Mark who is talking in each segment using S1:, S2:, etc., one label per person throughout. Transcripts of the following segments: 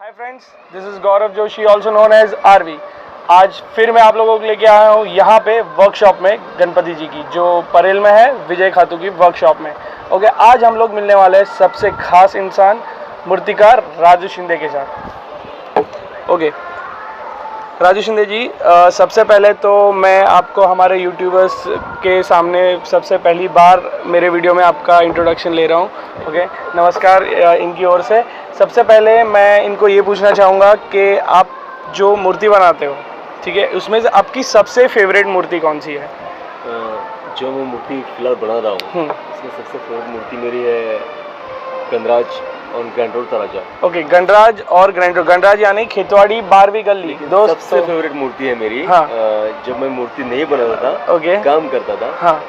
S1: Hi friends, this is Gaurav Joshi also known as RV. आज फिर मैं आप लोगों को लेके आया हूँ यहाँ पे वर्कशॉप में गणपति जी की, जो परेल में है, विजय खातू की वर्कशॉप में। ओके, आज हम लोग मिलने वाले हैं सबसे खास इंसान मूर्तिकार राजू शिंदे के साथ। ओके राजू शिंदे जी, सबसे पहले तो मैं आपको हमारे यूट्यूबर्स के सामने सबसे पहली बार मेरे वीडियो में आपका इंट्रोडक्शन ले रहा हूँ। ओके, नमस्कार इनकी ओर से। सबसे पहले मैं इनको ये पूछना चाहूँगा कि आप जो मूर्ति बनाते हो, ठीक है, उसमें से आपकी सबसे फेवरेट मूर्ति कौन सी है?
S2: जो मैं मूर्ति फिलहाल बना रहा हूँ उसमें सबसे फेवरेट मूर्ति मेरी है गणराज और ग्रैंड रोड तराजा।
S1: ओके, गणराज और ग्रैंड रोड। गणराज यानी खेतवाड़ी 12वीं गली दोस्त।
S2: सबसे फेवरेट मूर्ति है मेरी।
S1: हाँ।
S2: जब मैं मूर्ति नहीं बनाता था,
S1: ओके,
S2: काम करता था।
S1: हाँ,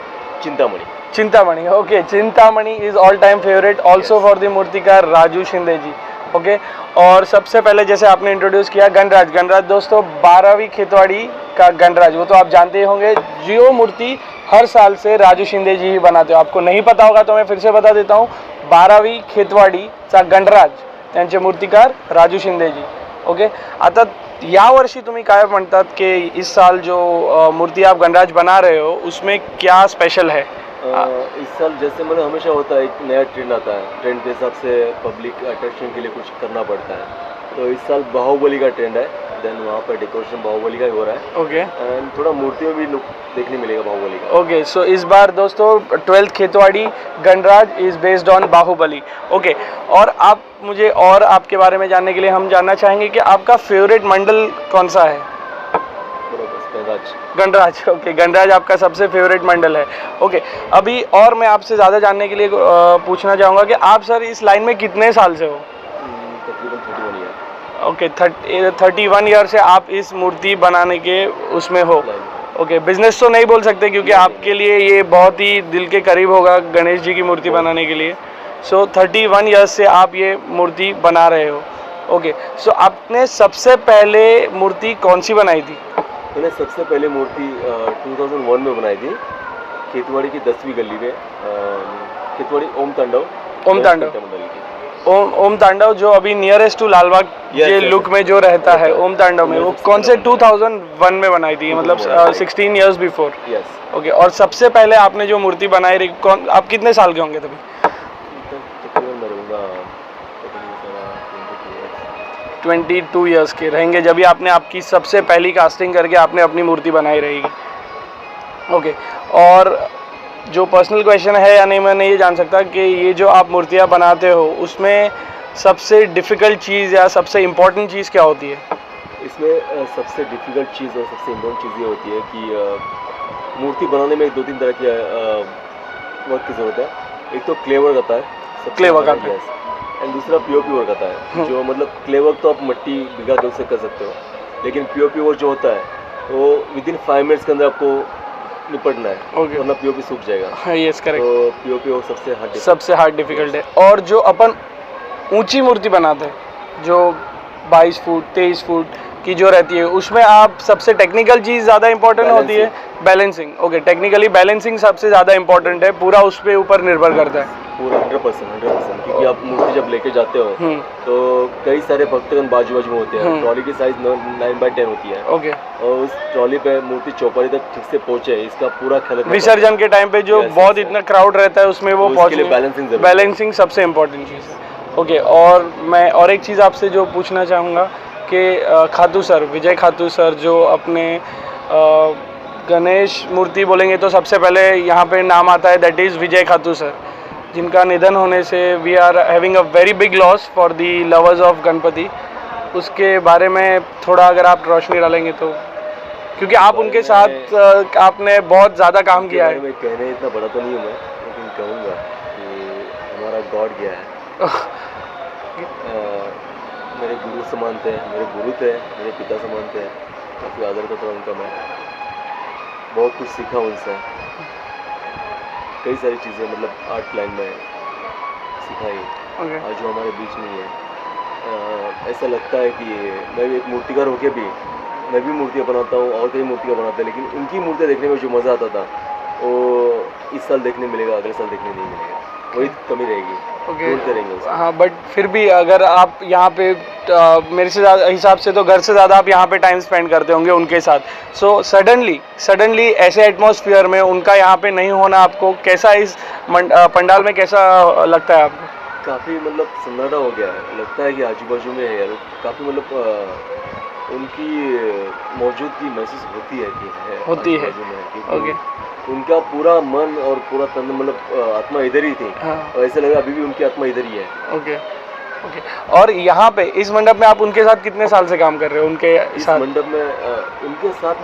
S2: Chintamani.
S1: Chintamani. Okay, Chintamani is all time favourite also for the मूर्तिकार राजू शिंदे जी। ओके, और सबसे पहले जैसे आपने इंट्रोड्यूस किया गणराज। गणराज दोस्तों 12वीं खेतवाड़ी का गणराज, वो तो आप जानते ही होंगे। जो मूर्ति हर साल से राजू शिंदे जी ही बनाते हो। आपको नहीं पता होगा तो मैं फिर से बता देता हूँ, 12वी खेतवाडीचा गणराज त्यांचे मूर्तिकार राजू शिंदे जी। ओके, आता या वर्षी तुम्ही काय म्हणतात कि इस साल जो मूर्ति आप गणराज बना रहे हो उसमें क्या स्पेशल है?
S2: इस साल जैसे मतलब हमेशा होता है, एक नया ट्रेंड आता है, ट्रेंड के हिसाब से पब्लिक अट्रैक्शन के लिए कुछ करना पड़ता है। तो इस साल बाहुबली का ट्रेंड है, देन वहाँ पर डेकोरेशन बाहुबली का ही हो रहा है।
S1: ओके,
S2: एंड थोड़ा मूर्ति में भी लुक देखने मिलेगा बाहुबली का।
S1: ओके, सो इस बार दोस्तों 12th Khetwadi Ganraj is based on Baahubali. Okay, और आप मुझे और आपके बारे में जानने के लिए हम जानना चाहेंगे कि आपका फेवरेट मंडल कौन सा है? गणराज। ओके, गणराज आपका सबसे फेवरेट मंडल है। ओके, अभी और मैं आपसे ज़्यादा जानने के लिए पूछना चाहूँगा कि आप सर इस लाइन में कितने साल से हो?
S2: तकरीबन 31 ईयर।
S1: ओके, 31 ईयर से आप इस मूर्ति बनाने के उसमें हो। ओके, बिजनेस तो नहीं बोल सकते क्योंकि आपके लिए ये बहुत ही दिल के करीब होगा गणेश जी की मूर्ति बनाने के लिए। सो 31 ईयर्स से आप ये मूर्ति बना रहे हो। ओके, सो आपने सबसे पहले मूर्ति कौन सी बनाई थी?
S2: मैंने सबसे पहले मूर्ति 2001 में बनाई थी, खेतवाड़ी की 10वीं गली में। खेतवाड़ी ओम तांडव।
S1: ओम तांडव। ओम तांडव जो अभी नियरेस्ट टू लालबाग ये लुक में जो रहता है, ओम तांडव में, वो कौन से 2001 में बनाई थी? मतलब 16 इयर्स बिफोर।
S2: यस।
S1: ओके, और सबसे पहले आपने जो मूर्ति बनाई रही, कौन, आप कितने साल के होंगे तभी? 22 ईयर्स के रहेंगे जब भी आपने आपकी सबसे पहली कास्टिंग करके आपने अपनी मूर्ति बनाई रहेगी। ओके, और जो पर्सनल क्वेश्चन है या नहीं, मैं ये जान सकता कि ये जो आप मूर्तियाँ बनाते हो उसमें सबसे डिफ़िकल्ट चीज़ या सबसे इम्पोर्टेंट चीज़ क्या होती है?
S2: इसमें सबसे डिफ़िकल्ट चीज़ और सबसे इम्पोर्टेंट चीज़ ये होती है कि मूर्ति बनाने में 2-3 तरह की वर्क की ज़रूरत है। एक तो क्ले वर्क आता है,
S1: क्ले वर्क आता है,
S2: एंड दूसरा पीओपी वर्क आता है। जो मतलब क्ले वर्क तो आप मिट्टी भिगा के उससे कर सकते हो, लेकिन पीओपी वर्क जो होता है वो विदिन 5 मिनट्स के अंदर आपको निपटना है।
S1: ओके,
S2: वरना पीओपी सूख जाएगा।
S1: हाँ, यस करेक्ट।
S2: तो पीओपी वर्क
S1: सबसे हार्ड डिफिकल्ट है। और जो अपन ऊंची मूर्ति बनाते हैं, जो 22 फुट 23 फुट की जो रहती है, उसमें आप सबसे टेक्निकल चीज़ ज़्यादा इंपॉर्टेंट होती है, बैलेंसिंग। ओके, टेक्निकली बैलेंसिंग सबसे ज़्यादा इंपॉर्टेंट है, पूरा उस पे ऊपर निर्भर करता है।
S2: पूरा 100%, क्योंकि आप मूर्ति जब लेके जाते हो तो कई सारे भक्तगण बाजू बाजू में होते हैं। ट्रॉली की साइज 9x10 होती है।
S1: ओके,
S2: और उस ट्रॉली पे मूर्ति चौपारी तक ठीक से पहुंचे, इसका पूरा ख्याल रखना।
S1: विसर्जन के टाइम पे जो बहुत इतना क्राउड रहता है उसमें वो
S2: पहुंचने,
S1: बैलेंसिंग सबसे इम्पोर्टेंट चीज़ है। ओके, और मैं और एक चीज़ आपसे जो पूछना चाहूँगा कि खातू सर, विजय खातू सर, जो अपने गणेश मूर्ति बोलेंगे तो सबसे पहले यहाँ पे नाम आता है, दैट इज़ विजय खातू सर, जिनका निधन होने से we are having a very big loss for the lovers of Ganpati. उसके बारे में थोड़ा अगर आप रोशनी डालेंगे तो, क्योंकि आप उनके साथ आपने बहुत ज़्यादा काम किया है।
S2: मैं कहने इतना बड़ा तो नहीं हूँ मैं, लेकिन कहूँगा कि हमारा गॉड गया है। मेरे गुरु समान थे, मेरे गुरु थे, मेरे पिता समान थे। काफ़ी आदर करता उनका मैं, बहुत कुछ सीखा उनसे। कई सारी चीज़ें मतलब आर्ट लाइन में सिखाई। आज जो हमारे बीच नहीं है, ऐसा लगता है कि मैं भी एक मूर्तिकार होके भी मैं भी मूर्तियाँ बनाता हूँ और कई मूर्तियाँ बनाते हैं, लेकिन उनकी मूर्तियाँ देखने में जो मज़ा आता था वो इस साल देखने मिलेगा, अगले साल देखने नहीं मिलेगा। वही कमी रहेगी।
S1: ओके
S2: ढूंढते रहेंगे उसको।
S1: हाँ, बट फिर भी अगर आप यहाँ पे मेरे से ज़्यादा हिसाब से तो घर से ज़्यादा आप यहाँ पे टाइम स्पेंड करते होंगे उनके साथ, सो सडनली ऐसे एटमॉस्फेयर में उनका यहाँ पे नहीं होना आपको कैसा इस पंडाल में कैसा लगता है आपको?
S2: काफ़ी मतलब सन्नाटा हो गया है, लगता है कि आजू बाजू में है यार, काफ़ी मतलब उनकी मौजूदगी महसूस होती है कि है
S1: होती है।
S2: आजू-बाजू में है, क्योंकि
S1: ओके।
S2: उनका पूरा मन और पूरा तन मतलब आत्मा इधर ही थी,
S1: हाँ।
S2: और ऐसा लगा अभी भी उनकी आत्मा इधर ही है।
S1: Okay okay. और यहाँ पे इस मंडप में आप उनके साथ कितने साल से काम कर रहे हो उनके
S2: इस
S1: साथ?
S2: मंडप में उनके साथ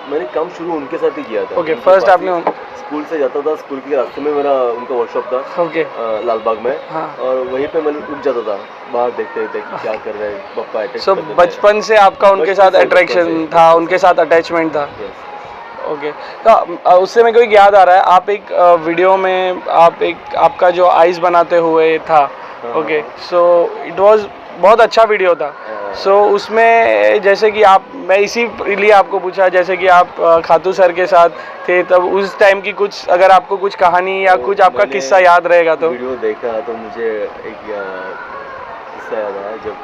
S2: मैंने काम शुरू उनके साथ ही किया था।
S1: ओके,
S2: उनके
S1: फर्स्ट
S2: पास
S1: आपने
S2: ही स्कूल से जाता था, स्कूल के रास्ते में मेरा उनका वर्कशॉप था।
S1: ओके।
S2: लालबाग में।
S1: हाँ।
S2: और वहीं पे मैं रुक जाता था, बाहर देखते थे कि क्या कर रहे हैं पापा, अटैच
S1: सो
S2: करते थे।
S1: बचपन से आपका उनके
S2: बचपन
S1: साथ
S2: से,
S1: अट्रैक्शन
S2: बचपन से,
S1: था,
S2: बचपन
S1: उनके
S2: से।
S1: साथ अटैचमेंट था?
S2: Yes.
S1: ओके। तो उससे मेरे को एक याद आ रहा है, आप एक वीडियो में आप एक आपका जो आइस बनाते हुए था,
S2: हाँ,
S1: ओके,
S2: हाँ।
S1: सो इट वाज बहुत अच्छा वीडियो था। सो उसमें जैसे कि आप, मैं इसीलिए आपको पूछा, जैसे कि आप खातू सर के साथ थे तब उस टाइम की कुछ, अगर आपको कुछ कहानी या
S2: तो
S1: कुछ आपका
S2: मैंने
S1: किस्सा याद रहेगा तो?
S2: वीडियो देखा तो मुझे एक किस्सा याद आया, जब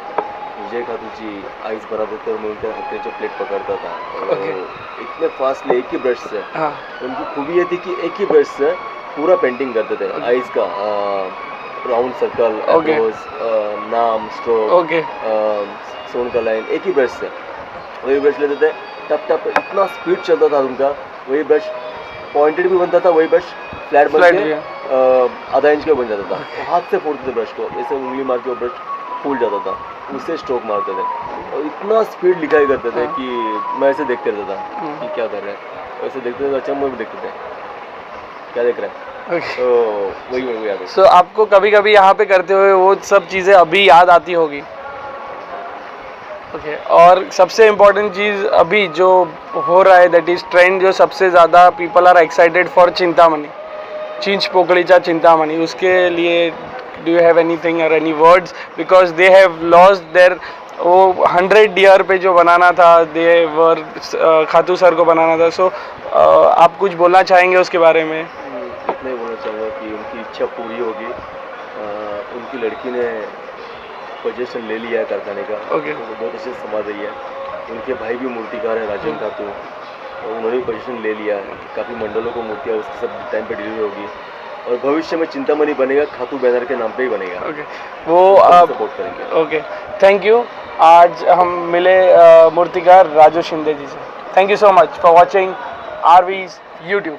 S2: विजय खातू जी आइस बनाते थे और मैं उनके हाथ में जो प्लेट पकड़ता था, और
S1: ओके।
S2: इतने फास्टली एक ही ब्रश से,
S1: हाँ।
S2: उनकी खूबी ये थी कि एक ही ब्रश से पूरा पेंटिंग करते थे आइस का, राउंड सर्कल,
S1: ओके।
S2: एरोज, नाम, स्ट्रोक,
S1: ओके।
S2: सोन का लाइन, एक ही ब्रश से वही ब्रश लेते थे, टप टप, इतना स्पीड चलता था उनका। वही ब्रश पॉइंटेड भी बनता था, वही ब्रश फ्लैट बन
S1: फ्लैट
S2: के
S1: भी।
S2: आधा इंच का बन जाता था। वो हाथ से फोड़ते थे ब्रश को, ऐसे उंगली मार के वो ब्रश फूल जाता था, उससे स्ट्रोक मारते थे, और इतना स्पीड लिखाई करते थे
S1: हाँ।
S2: कि मैं ऐसे देखते रहता था कि क्या कर रहे हैं, ऐसे देखते थे, अच्छा मैं भी देखते थे क्या देख रहे हैं।
S1: ओके।
S2: तो वही मेरे को याद है।
S1: सो आपको कभी कभी यहाँ पे करते हुए वो सब चीज़ें अभी याद आती होगी? ओके। और सबसे इम्पोर्टेंट चीज़ अभी जो हो रहा है, दैट इज़ ट्रेंड, जो सबसे ज़्यादा people are excited for Chintamani, चिंचपोकलीचा चिंतामणि, उसके लिए डू यू हैव एनीथिंग और any words, because they have lost there, वो 100 ईयर पे जो बनाना था, दे वर खातू सर को बनाना था, सो आप कुछ बोलना चाहेंगे उसके बारे में?
S2: इतना ही बोलना चाहूँगा कि उनकी इच्छा पूरी होगी। उनकी लड़की ने पोजीशन ले लिया है कारखाने का,
S1: ओके।
S2: तो वो बहुत अच्छे से संभाल रही है। उनके भाई भी मूर्तिकार है, राजन खातू, और उन्होंने भी पोजीशन ले लिया है। काफ़ी मंडलों को मूर्तियाँ उसके सब टाइम पे डिलीवर होगी, और भविष्य में चिंतामणि बनेगा, खातू बैनर के नाम पे ही बनेगा।
S1: ओके। वो
S2: सपोर्ट करेंगे।
S1: Okay, thank you. आज हम मिले मूर्तिकार राजू शिंदे जी से। Thank you so much for watching RV's YouTube.